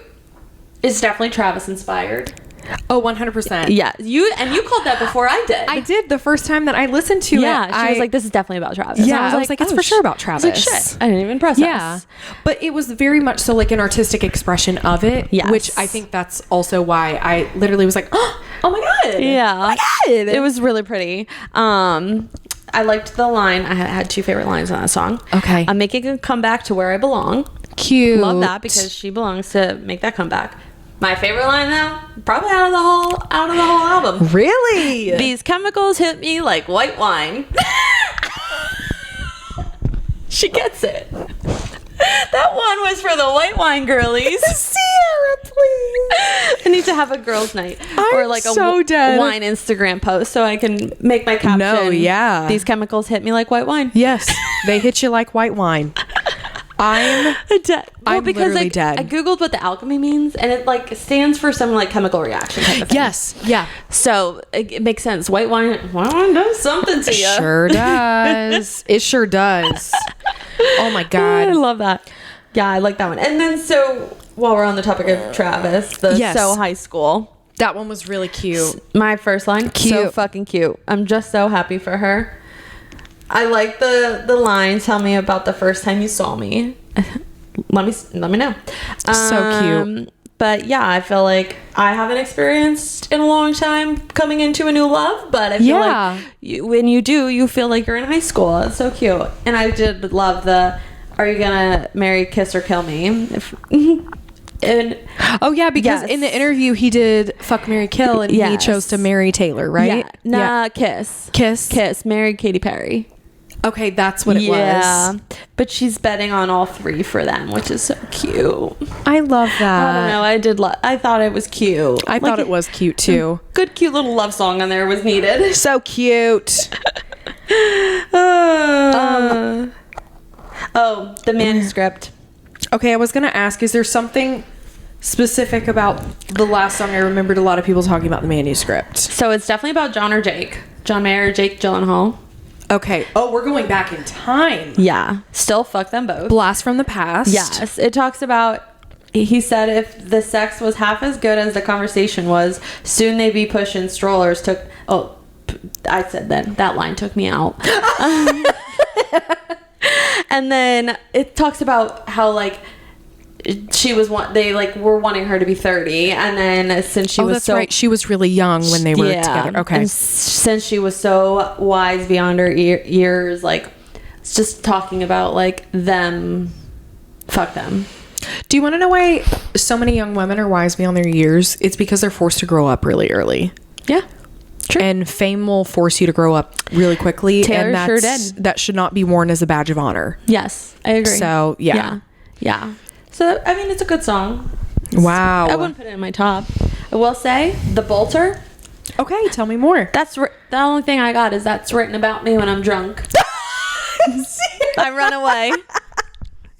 It's definitely Travis inspired. Oh, 100%. Yeah, you called that before I did. I did the first time that I listened to it. Yeah, she was like, "This is definitely about Travis." Yeah, And I was like, it's for sure about Travis. I was like, shit, I didn't even process. Yeah, but it was very much so like an artistic expression of it. Yes. Which I think that's also why I literally was like, oh my god, Yeah, oh my god, it was really pretty. I liked the line. I had two favorite lines on that song. Okay. I'm making a comeback to where I belong. Cute. Love that because she belongs to make that comeback. My favorite line though, probably out of the whole album. Really? These chemicals hit me like white wine. She gets it. That one was for the white wine girlies. Sierra, please. I need to have a girls' night I'm or like a so dead. wine Instagram post so I can make my caption. No, yeah. These chemicals hit me like white wine. Yes, they hit you like white wine. I'm dead. Well, I'm because literally dead. I googled what the alchemy means, and it like stands for some like chemical reaction type of thing. yes, yeah, So it makes sense. White wine does something to you. sure does. It sure does. Oh my I god. love that. Yeah, I like that one. And then so while we're on the topic of Travis, the Yes. So High School. That one was really cute. My first line, so Cute. fucking cute. I'm just so happy for her. I like the line, tell me about the first time you saw me. let me know. So cute. But yeah, I feel like I haven't experienced in a long time coming into a new love, but I feel Yeah. like when you do, you feel like you're in high school. It's so cute. And I did love the, are you gonna marry, kiss, or kill me? And Oh yeah, because Yes. in the interview he did fuck, marry, kill, and he Yes. chose to marry Taylor, right? yeah. Nah, kiss. Kiss. Married Katy Perry. Okay, that's what it was. But she's betting on all three for them, which is so cute. I love that. I don't know. I thought it was cute. I thought it was cute too. Good, cute little love song on there was needed. So cute. Oh, the manuscript. Okay, I was gonna ask, is there something specific about the last song? I remembered a lot of people talking about the manuscript. So it's definitely about John or Jake. John Mayer or Jake Gyllenhaal. Okay. Oh, we're going back in time. Yeah. Still fuck them both. Blast from the past. Yes. It talks about, he said if the sex was half as good as the conversation was, soon they'd be pushing strollers. I said that line took me out. And then it talks about how like they like were wanting her to be 30, and then since she was that's so right. She was really young when they were together. Okay. and since she was so wise beyond her years, like it's just talking about like them, fuck them. Do you want to know why so many young women are wise beyond their years? It's because they're forced to grow up really early. Yeah. True. And fame will force you to grow up really quickly. Taylor and sure did. That should not be worn as a badge of honor. Yes, I agree. So, yeah. Yeah. So, I mean, it's a good song. Wow. I wouldn't put it in my top. I will say, The Bolter, Okay, tell me more. that's the only thing I got is that's written about me when I'm drunk. I run away.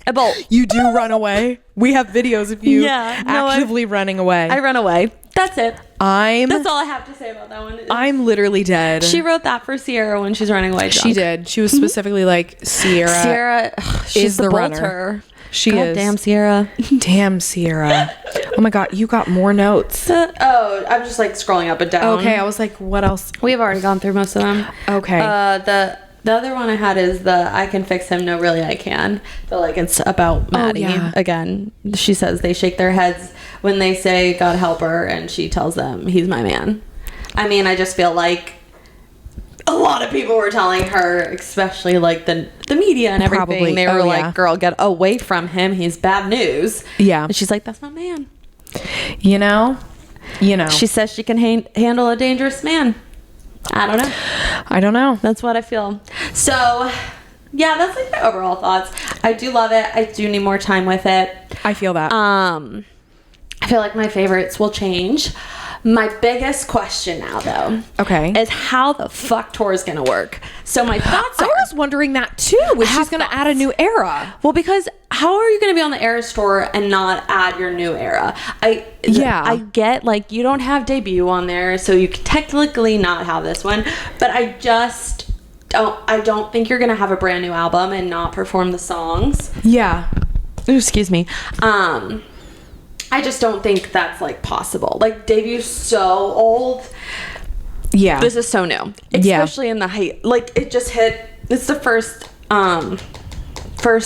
I bolt. You do run away. We have videos of you actively running away. I run away. That's it. I'm That's all I have to say about that one. I'm literally dead. She wrote that for Sierra when she's running away drunk. She did. She was specifically like, Sierra She's is the runner. bolter. She God is. damn Sierra. Damn, Sierra. Oh my God, you got more notes. I'm just like scrolling up and down. Okay, I was like, what else? We've already gone through most of them. Okay. The other one I had is the I can fix him, no really I can. Feel like it's about Maddie. yeah. Again, she says they shake their heads when they say God help her, and she tells them he's my man. I mean, I just feel like a lot of people were telling her, especially like the media and everything. Probably. They were Oh, like, yeah. girl, get away from him. He's bad news. Yeah. And she's like, that's my man. You know. She says she can handle a dangerous man. I don't know. That's what I feel. So, yeah, that's like my overall thoughts. I do love it. I do need more time with it. I feel that. I feel like my favorites will change. My biggest question now, though, Okay. is how the fuck tour is going to work. So my thoughts I are, was wondering that too. If she's going to add a new era. well, because how are you going to be on the Eras tour and not add your new era? I get like you don't have debut on there, so you can technically not have this one. But I just don't. I don't think you're going to have a brand new album and not perform the songs. Yeah. Excuse me. I just don't think that's like possible. Like debuts so old. Yeah. This is so new, especially in the height. Like it just hit. It's the first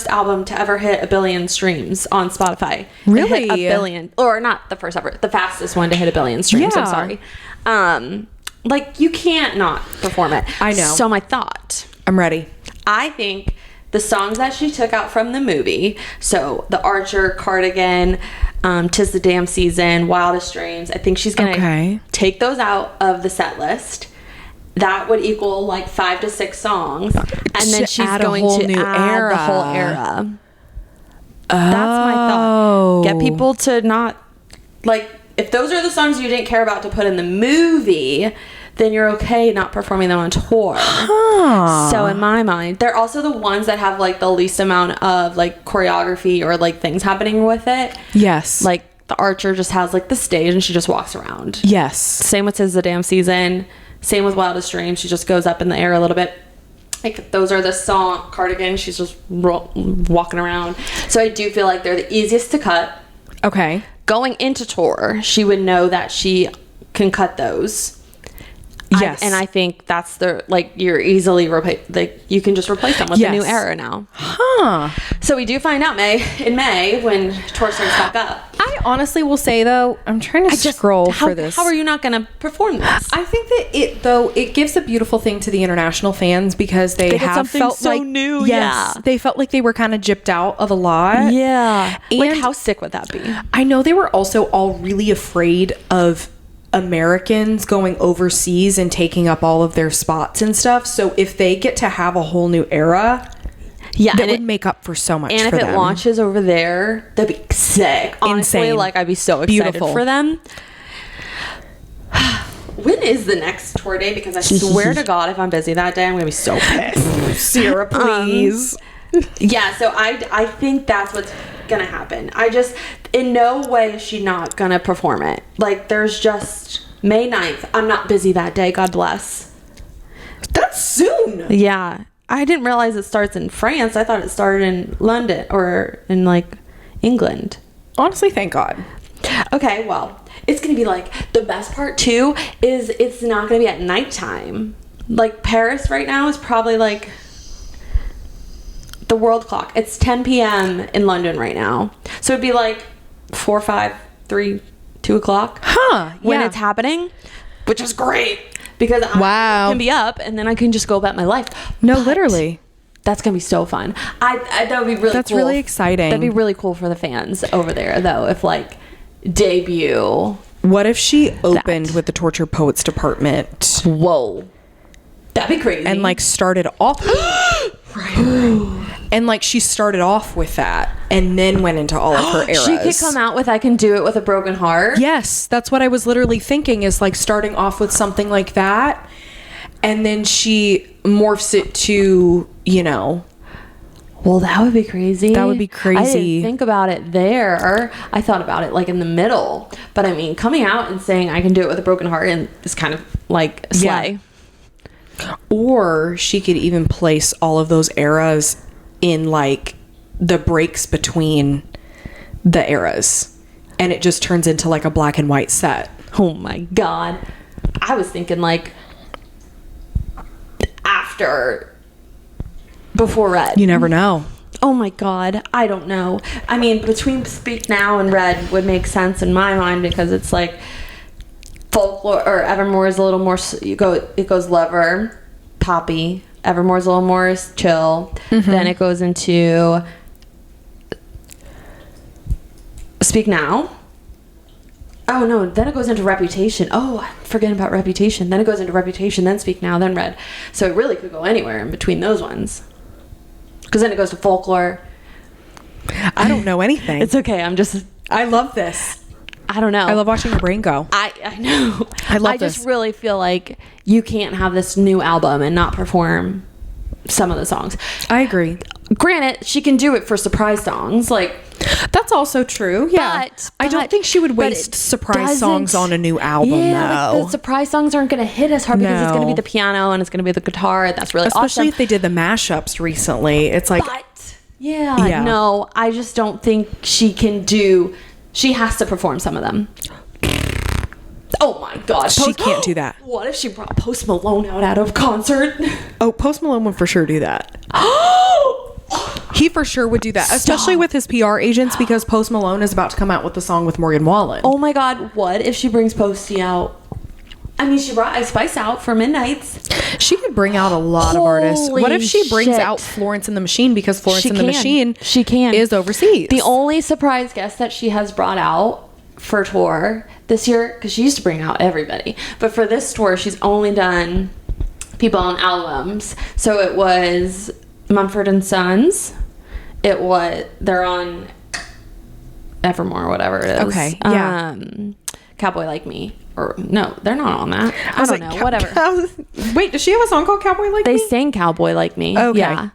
album to ever hit 1 billion streams on Spotify. Really? It hit 1 billion, or not the first ever, the fastest one to hit 1 billion streams. Yeah. I'm sorry. Like you can't not perform it. I know. So my thought. I'm ready. I think the songs that she took out from the movie, so The Archer, Cardigan, 'Tis the Damn Season, Wildest Dreams, I think she's gonna take those out of the set list. That would equal like 5 to 6 songs, and then she's going to add the whole era. That's my thought. Get people to not like, if those are the songs you didn't care about to put in the movie, then you're okay not performing them on tour. So in my mind, they're also the ones that have like the least amount of like choreography or like things happening with it. Yes. Like The Archer just has like the stage and she just walks around. Yes. Same with 'Tis the Damn Season. Same with Wildest Dreams. She just goes up in the air a little bit. Like those are the song. Cardigan, she's just walking around. So I do feel like they're the easiest to cut. Okay. Going into tour, she would know that she can cut those. Yes. And I think that's the, like, you're easily like you can just replace them with the new era now. So we do find out in May when tour starts back up. I honestly will say though, I'm trying to scroll for this. How are you not going to perform this? I think that it gives a beautiful thing to the international fans because they get have something felt so like new. Yes, Yeah. they felt like they were kind of gypped out of a lot. Yeah. And like how sick would that be? I know they were also all really afraid of Americans going overseas and taking up all of their spots and stuff. So if they get to have a whole new era, that would make up for so much. And for if it them. launches over there, that'd be sick. Honestly, Insane. like I'd be so excited Beautiful. for them. When is the next tour day? Because I swear to God, if I'm busy that day, I'm gonna be so pissed. Sierra, please. Yeah, so I think that's what's gonna happen. I just, in no way is she not gonna perform it. Like there's just May 9th. I'm not busy that day. God bless. That's soon. Yeah. I didn't realize it starts in France. I thought it started in London or in like England. Honestly, thank God. Okay, well, it's gonna be like, the best part too is it's not gonna be at nighttime. Like Paris right now is probably like the world clock. It's 10 p.m. in London right now. So it'd be like 4, 5, 3, 2 o'clock. When it's happening, which is great because I can be up and then I can just go about my life. No, But literally. that's gonna be so fun. That would be really That's cool. really exciting. That'd be really cool for the fans over there though, if like debut. What if she opened with the Torture Poets Department? Whoa. That'd be crazy. And like started off and like she started off with that and then went into all of her eras. She could come out with I Can Do It With a Broken Heart. Yes, that's what I was literally thinking, is like starting off with something like that and then she morphs it to, you know. Well, that would be crazy. That would be crazy. I didn't think about it there. I thought about it like in the middle. But I mean, coming out and saying I Can Do It With a Broken Heart and is kind of like slay. Yeah. Or she could even place all of those eras in like the breaks between the eras. And it just turns into like a black and white set. Oh my God. I was thinking like before Red. You never know. Oh my God. I don't know. I mean, between Speak Now and Red would make sense in my mind because it's like folklore, or Evermore is a little more, it goes lover, poppy. Evermore's a little more chill. Mm-hmm. Then it goes into Speak Now. Oh no, then it goes into Reputation. Oh, I'm forgetting about Reputation. Then it goes into Reputation, then Speak Now, then Red. So it really could go anywhere in between those ones. Because then it goes to Folklore. I don't know anything. It's okay. I love this. I don't know. I love watching your brain go. I know. I just really feel like you can't have this new album and not perform some of the songs. I agree. Granted, she can do it for surprise songs. Like, that's also true. Yeah. But I don't think she would waste surprise songs on a new album, yeah, though. Like the surprise songs aren't going to hit as hard because it's going to be the piano and it's going to be the guitar. That's really awesome. Especially if they did the mashups recently. It's like... But, yeah, no, I just don't think she can do... She has to perform some of them. Oh my god. She can't do that. What if she brought Post Malone out at a concert? Oh, Post Malone would for sure do that. He for sure would do that, especially with his PR agents, because Post Malone is about to come out with the song with Morgan Wallen. Oh my god, what if she brings Posty out? I mean, she brought Ice Spice out for Midnights. She could bring out a lot of artists. What if she brings shit. out Florence and the Machine, because Florence and the Machine can is overseas. The only surprise guest that she has brought out for tour this year, because she used to bring out everybody, but for this tour she's only done people on albums. So it was Mumford & Sons. They're on Evermore or whatever it is. Okay, yeah. Cowboy Like Me. Or no, they're not on that. I don't know. Whatever. Wait, does she have a song called Cowboy Like Me? They sang Cowboy Like Me. Okay. Yeah.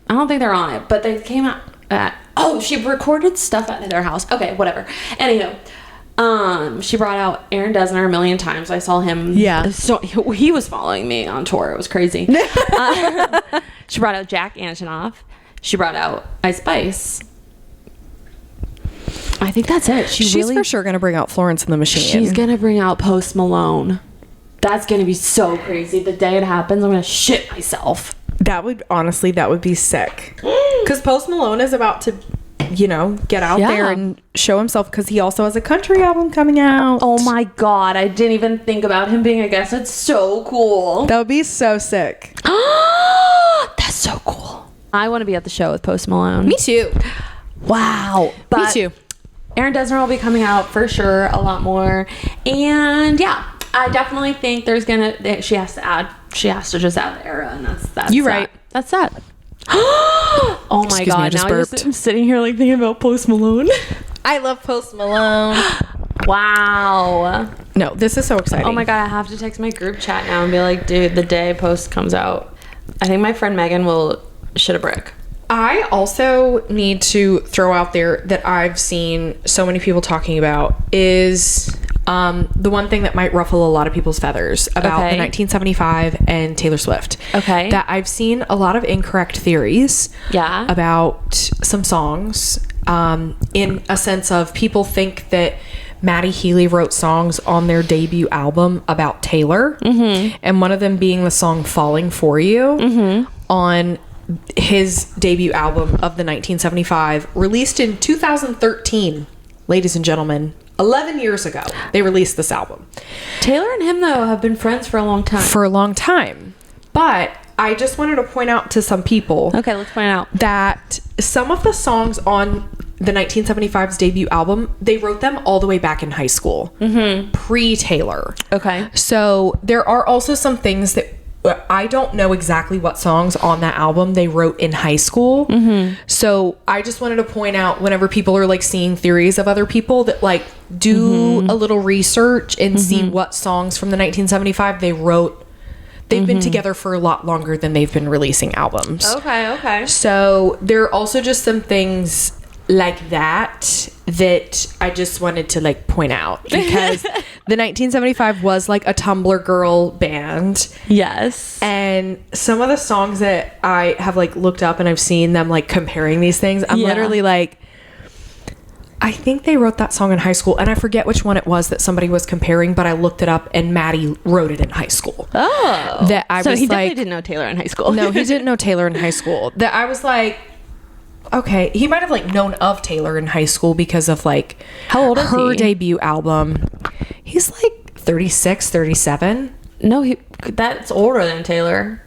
I don't think they're on it, but they came out at... Oh, she recorded stuff at their house. Okay, whatever. Anywho, she brought out Aaron Dessner a million times. I saw him. Yeah. So he was following me on tour. It was crazy. She brought out Jack Antonoff. She brought out Ice Spice. I think that's it. She's for sure going to bring out Florence and the Machine. She's going to bring out Post Malone. That's going to be so crazy. The day it happens, I'm going to shit myself. That would be sick. Because Post Malone is about to, get out there and show himself, because he also has a country album coming out. Oh my god, I didn't even think about him being a guest. It's so cool. That would be so sick. That's so cool. I want to be at the show with Post Malone. Me too. Wow. But me too. Aaron Dessner will be coming out for sure a lot more. And yeah, I definitely think she has to just add the era, and that's you right. That's that. Oh my Excuse god, me, I just now burped. I'm sitting here like thinking about Post Malone. I love Post Malone. Wow. No, this is so exciting. Oh my god, I have to text my group chat now and be like, dude, the day Post comes out, I think my friend Megan will shit a brick. I also need to throw out there that I've seen so many people talking about is the one thing that might ruffle a lot of people's feathers about the 1975 and Taylor Swift. Okay. That I've seen a lot of incorrect theories about some songs, in a sense of people think that Maddie Healy wrote songs on their debut album about Taylor, and one of them being the song Falling For You on his debut album of the 1975, released in 2013. Ladies and gentlemen, 11 years ago, they released this album. Taylor and him, though, have been friends for a long time. For a long time. But I just wanted to point out to some people... Okay, let's point out. ...that some of the songs on the 1975's debut album, they wrote them all the way back in high school. Pre-Taylor. Okay. So there are also some things that... I don't know exactly what songs on that album they wrote in high school. So I just wanted to point out, whenever people are like seeing theories of other people, that like do a little research and see what songs from the 1975 they wrote. They've been together for a lot longer than they've been releasing albums. Okay. So there are also just some things like that I just wanted to like point out, because the 1975 was like a Tumblr girl band. Yes. And some of the songs that I have like looked up and I've seen them like comparing these things, I'm literally like, I think they wrote that song in high school, and I forget which one it was that somebody was comparing, but I looked it up and Maddie wrote it in high school. Oh. That I so was he like, definitely didn't know Taylor in high school. No, he didn't know Taylor in high school. That I was like, okay, he might have like known of Taylor in high school because of like how old is her he? debut album. He's like 36, 37. No, that's older than Taylor.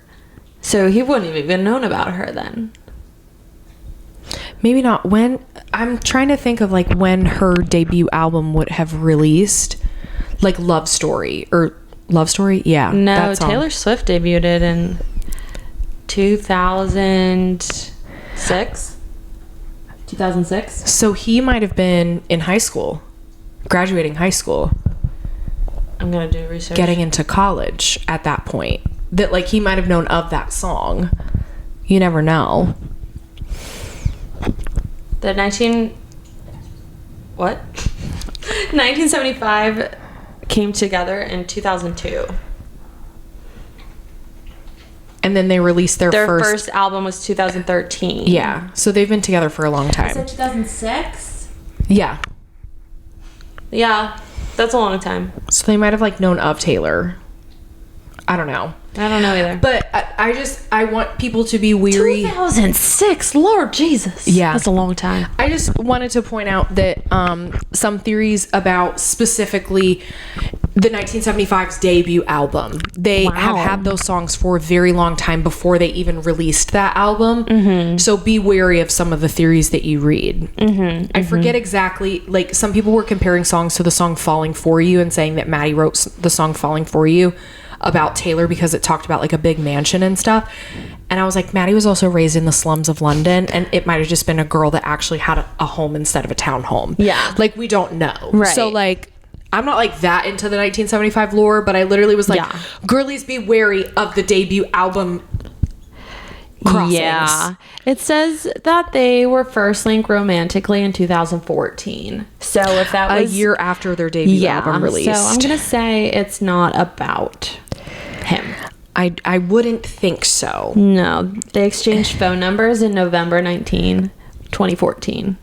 So he wouldn't have even known about her then. Maybe not. When I'm trying to think of like when her debut album would have released, like Love Story. Yeah. No, Taylor Swift debuted in 2006. 2006. So he might have been in high school, graduating high school. I'm gonna do research. Getting into college at that point. That like he might have known of that song. You never know. The 1975 came together in 2002. And then they released their first album was 2013. Yeah. So they've been together for a long time. I said 2006? Yeah. Yeah, that's a long time. So they might have like known of Taylor. I don't know. I don't know either. But I want people to be weary. 2006, Lord Jesus. Yeah. That's a long time. I just wanted to point out that some theories about specifically the 1975's debut album. They have had those songs for a very long time before they even released that album. So be wary of some of the theories that you read. I forget exactly, like some people were comparing songs to the song Falling For You and saying that Maddie wrote the song Falling For You about Taylor because it talked about like a big mansion and stuff. And I was like, Maddie was also raised in the slums of London, and it might have just been a girl that actually had a home instead of a townhome. Yeah. Like, we don't know. Right. So like, I'm not like that into the 1975 lore, but I literally was like, girlies be wary of the debut album crossings. Yeah. It says that they were first linked romantically in 2014. So if that was a year after their debut album released. So I'm going to say it's not about him. I wouldn't think so. No. They exchanged phone numbers in November 2014.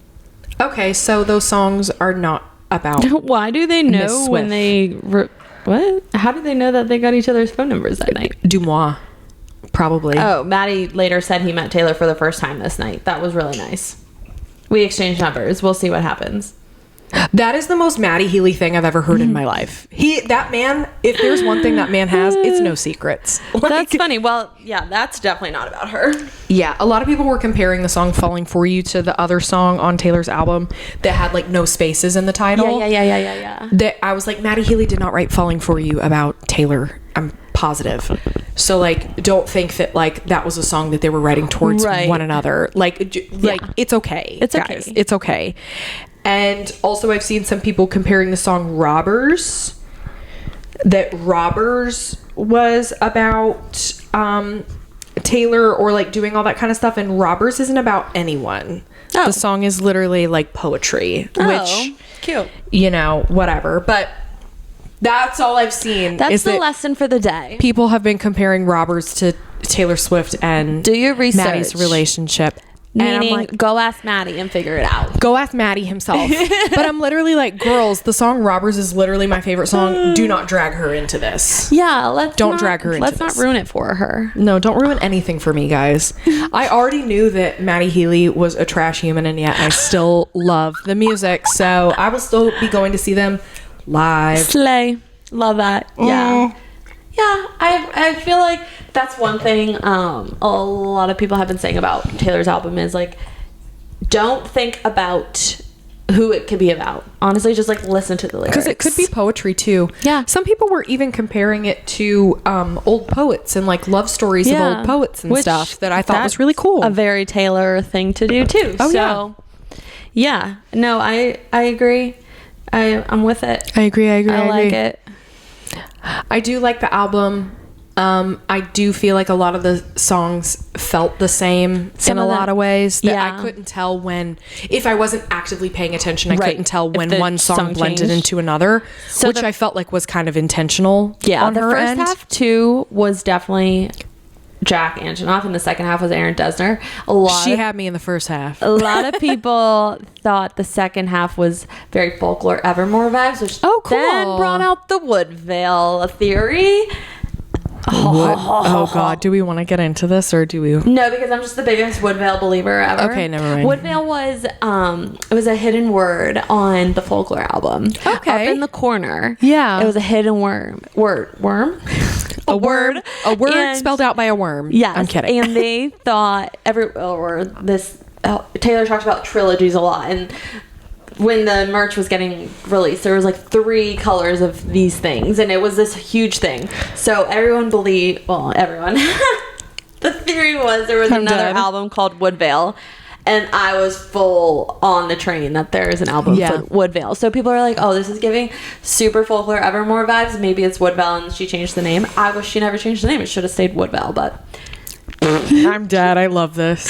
Okay, so those songs are not about Why do they know when they... what? How do they know that they got each other's phone numbers that night? Dumois. Probably. Oh, Maddie later said he met Taylor for the first time this night. That was really nice. We exchanged numbers. We'll see what happens. That is the most Maddie Healy thing I've ever heard in my life. That man, if there's one thing that man has, it's no secrets. That's funny. Well, yeah, that's definitely not about her. Yeah, a lot of people were comparing the song Falling For You to the other song on Taylor's album that had like no spaces in the title. Yeah. That I was like, Maddie Healy did not write Falling For You about Taylor. I'm positive. So like, don't think that like that was a song that they were writing towards one another. Like it's okay. It's guys. okay. It's okay. And also I've seen some people comparing the song Robbers, that Robbers was about Taylor or like doing all that kind of stuff, and Robbers isn't about anyone. The song is literally like poetry, which cute. You know, whatever. But that's all I've seen. That's the lesson for the day. People have been comparing Robbers to Taylor Swift and do your research. Maddie's relationship. Meaning, and I'm like, go ask Maddie and figure it out. Go ask Maddie himself. But I'm literally like, girls, the song Robbers is literally my favorite song. Do not drag her into this. Yeah, don't drag her into this. Let's not ruin it for her. No, don't ruin anything for me, guys. I already knew that Maddie Healy was a trash human, and yet I still love the music. So I will still be going to see them live. Slay. Love that. Yeah. Yeah, I feel like that's one thing a lot of people have been saying about Taylor's album is like, don't think about who it could be about. Honestly, just like listen to the lyrics. Because it could be poetry too. Yeah. Some people were even comparing it to old poets and like love stories of old poets and stuff that I thought was really cool. A very Taylor thing to do too. Oh, so, yeah. No, I agree. I'm with it. I agree. I like it. I do like the album. I do feel like a lot of the songs felt the same in a lot of ways. That I couldn't tell when, if I wasn't actively paying attention, I couldn't tell when one song blended into another, which I felt like was kind of intentional. Yeah, on the her first end. half too was definitely Jack Antonoff, and the second half was Aaron Dessner. She had me in the first half. A lot of people thought the second half was very folklore Evermore vibes, which then brought out the Woodvale theory. Oh God, do we want to get into this or do we? No, because I'm just the biggest Woodvale believer ever. Okay, never mind. Woodvale was it was a hidden word on the folklore album. Okay. Up in the corner. Yeah. It was a hidden worm. A word and, spelled out by a worm. Yes. I'm kidding. And they thought Taylor talks about trilogies a lot, and when the merch was getting released, there was like 3 colors of these things, and it was this huge thing. So everyone the theory was there was another album called Woodvale, and I was full on the train that there is an album for Woodvale. So people are like, oh, this is giving super folklore Evermore vibes. Maybe it's Woodvale and she changed the name. I wish she never changed the name. It should have stayed Woodvale, but I'm dead. I love this.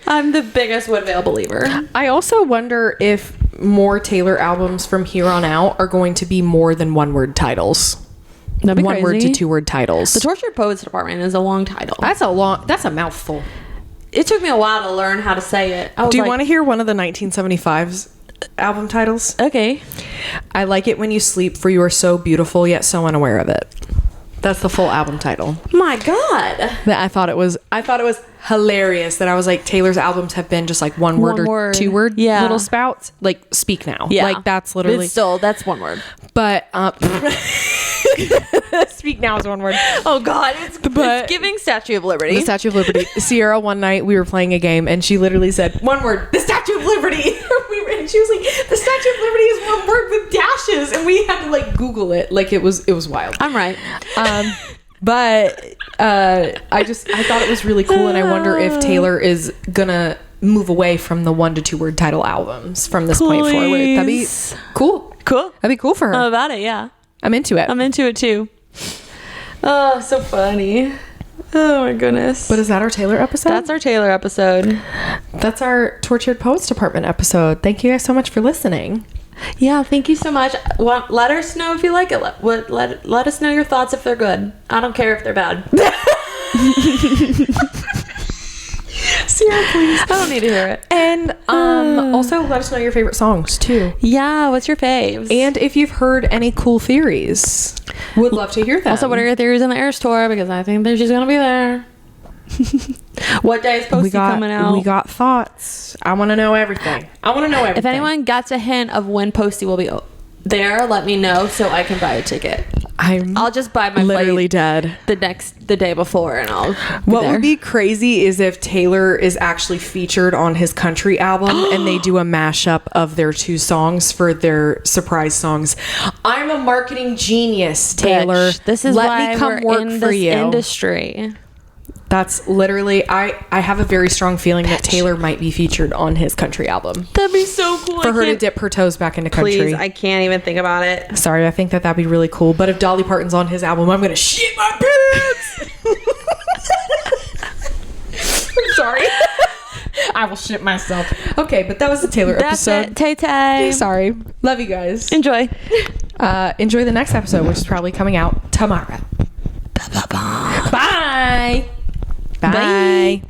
I'm the biggest Woodvale believer. I also wonder if more Taylor albums from here on out are going to be more than one-word titles. That'd be 1 word to 2 word titles. The Tortured Poets Department is a long title. That's a mouthful. It took me a while to learn how to say it. Do you want to hear one of the 1975's album titles. Okay. I Like It When You Sleep, for you are so beautiful yet so unaware of it. That's the full album title. My God. That I thought it was hilarious that I was like, Taylor's albums have been just like one word or 2 word little spouts. Like, Speak Now. Yeah. Like, that's literally. It's still, that's one word. But Speak Now is one word. Oh God, it's giving Statue of Liberty. The Statue of Liberty. Sierra, one night we were playing a game and she literally said one word, the Statue of Liberty. And she was like, the Statue of Liberty is one word with dashes, and we had to like Google it. Like, it was wild. I'm right. But I thought it was really cool, and I wonder if Taylor is gonna move away from the 1 to 2 word title albums from this point forward. That'd be cool. Cool. That'd be cool for her. I'm about it, yeah. I'm into it. I'm into it too. Oh, so funny. Oh my goodness. But is that our Taylor episode? That's our Taylor episode. That's our Tortured Poets Department episode. Thank you guys so much for listening. Yeah, thank you so much. Let us know if you like it. Let us know your thoughts if they're good. I don't care if they're bad. Sierra, please. I don't need to hear it. And also let us know your favorite songs too. Yeah, what's your faves? And if you've heard any cool theories, would love to hear them. Also, what are your theories on the Eras tour? Because I think that she's gonna be there. What day is Posty coming out? We got thoughts. I want to know everything. If anyone gets a hint of when Posty will be there, let me know so I can buy a ticket. I'll just buy my literally flight dead the day before, and I'll. What would be crazy is if Taylor is actually featured on his country album and they do a mashup of their 2 songs for their surprise songs. I'm a marketing genius, Taylor. Bitch, this is Let why me come we're work in for this you. industry. That's literally, I have a very strong feeling that Taylor might be featured on his country album. That'd be so cool. For her to dip her toes back into country. Please, I can't even think about it. Sorry, I think that'd be really cool. But if Dolly Parton's on his album, I'm going to shit my pants. I'm sorry. I will shit myself. Okay, but that was the Taylor episode. That's it. Tay-tay. Sorry. Love you guys. Enjoy. Enjoy the next episode, which is probably coming out tomorrow. Bye. Bye. Bye.